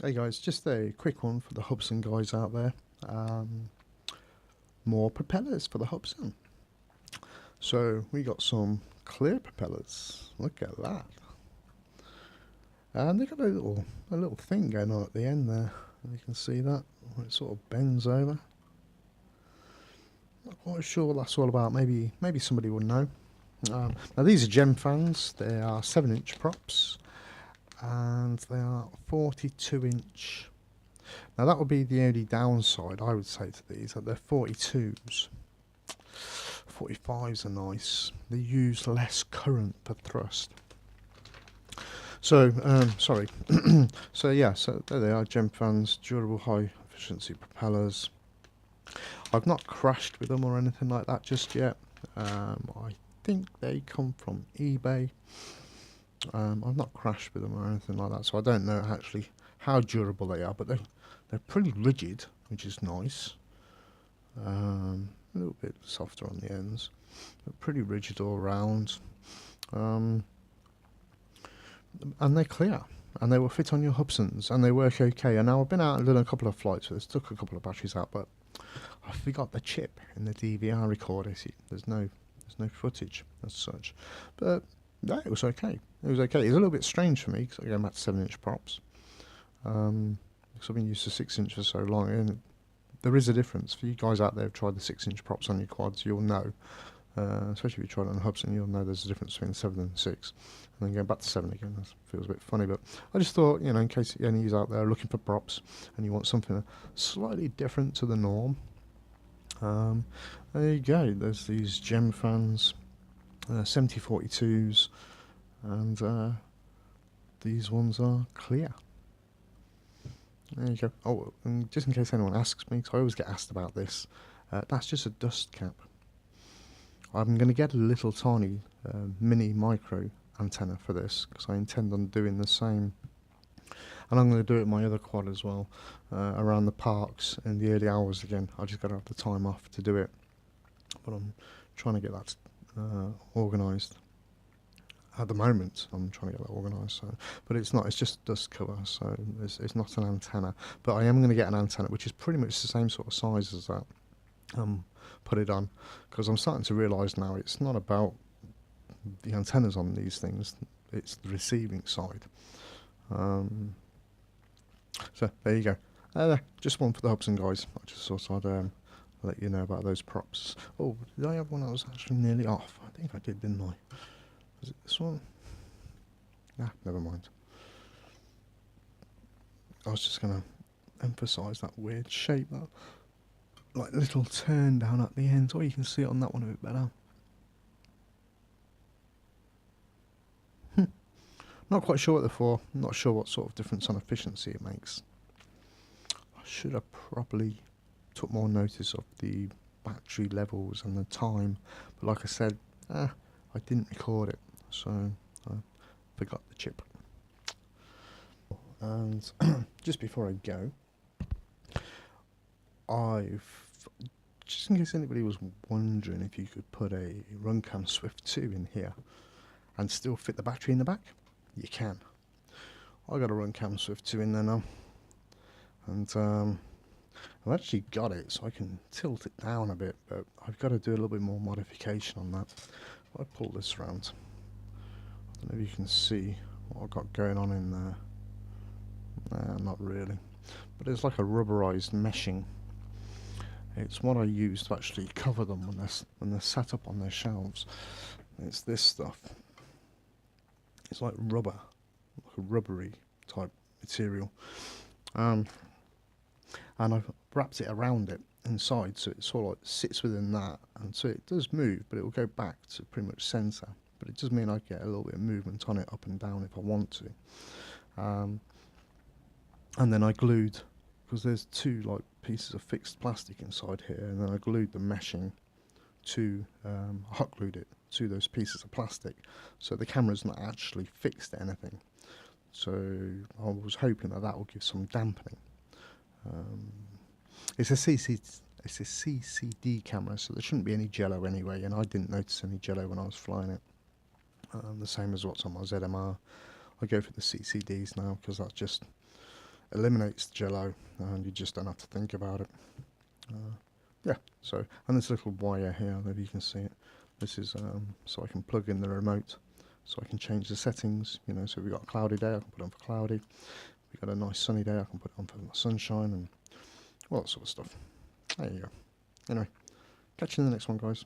Hey guys, just a quick one for the Hubsan guys out there. More propellers for the Hubsan. So we got some clear propellers. Look at that. And they got a little thing going on at the end there. You can see that. It sort of bends over. Not quite sure what that's all about. Maybe somebody will know. Now these are gem fans. They are 7-inch props. And they are 42-inch. Now that would be the only downside I would say to these, that they're 42s. 45s are nice. They use less current per thrust. So, sorry. So yeah, so there they are, gem fans, durable high efficiency propellers. I've not crashed with them or anything like that just yet. I think they come from eBay. I've not crashed with them or anything like that, so I don't know actually how durable they are, but they're pretty rigid, which is nice. A little bit softer on the ends, but pretty rigid all around. And they're clear, and they will fit on your Hubsans, and they work okay. And now I've been out and done a couple of flights with this, took a couple of batteries out, but I forgot the chip in the DVR recorder. See, there's no footage as such, but no, it was okay. It was okay. It's a little bit strange for me because I'm going back to 7-inch props. Because I've been used to 6-inch for so long, and there is a difference. For you guys out there who've tried the 6-inch props on your quads, you'll know. Especially if you tried it on Hubsan, you'll know there's a difference between 7 and 6. And then going back to 7 again, that feels a bit funny. But I just thought, you know, in case any of you out there are looking for props and you want something slightly different to the norm, there you go. There's these gem fans, 7042s, and these ones are clear. There you go. Oh, and just in case anyone asks me, because I always get asked about this, that's just a dust cap. I'm going to get a little tiny mini micro antenna for this, because I intend on doing the same. And I'm going to do it in my other quad as well, around the parks in the early hours again. I just got to have the time off to do it. But I'm trying to get that organised. At the moment, I'm trying to get that organised. So, but it's not. It's just dust cover, so it's not an antenna. But I am going to get an antenna, which is pretty much the same sort of size as that. Put it on, because I'm starting to realise now it's not about the antennas on these things. It's the receiving side. So there you go. Just one for the Hubsan guys. I just thought I'd let you know about those props. Oh, did I have one that was actually nearly off? I think I did, didn't I? Was it this one? Nah, never mind. I was just going to emphasise that weird shape, that like little turn down at the end. Oh, you can see it on that one a bit better. Not quite sure what they're for. Not sure what sort of difference on efficiency it makes. I should have probably took more notice of the battery levels and the time, but like I said, I didn't record it, so I forgot the chip. And just before I go, just in case anybody was wondering if you could put a Runcam Swift 2 in here and still fit the battery in the back, you can. I got a Runcam Swift 2 in there now, and I've actually got it so I can tilt it down a bit, but I've got to do a little bit more modification on that. If I pull this around, I don't know if you can see what I've got going on in there. Nah, not really, but it's like a rubberized meshing. It's what I use to actually cover them when they're sat up on their shelves. It's this stuff. It's like rubber, like a rubbery type material. And I've wrapped it around it inside, so it sort of like sits within that, and so it does move, but it will go back to pretty much centre. But it does mean I get a little bit of movement on it up and down if I want to. And then I glued, because there's two like pieces of fixed plastic inside here, and then I glued the meshing to, hot glued it to those pieces of plastic, so the camera's not actually fixed to anything. So I was hoping that will give some dampening. It's a CCD camera, so there shouldn't be any jello anyway, and I didn't notice any jello when I was flying it. The same as what's on my ZMR. I go for the CCDs now because that's just eliminates the jello, and you just don't have to think about it. Yeah, so, and this little wire here, maybe you can see it. This is so I can plug in the remote, so I can change the settings, you know, so if we've got a cloudy day, I can put it on for cloudy. If we've got a nice sunny day, I can put it on for sunshine, and all that sort of stuff. There you go. Anyway, catch you in the next one, guys.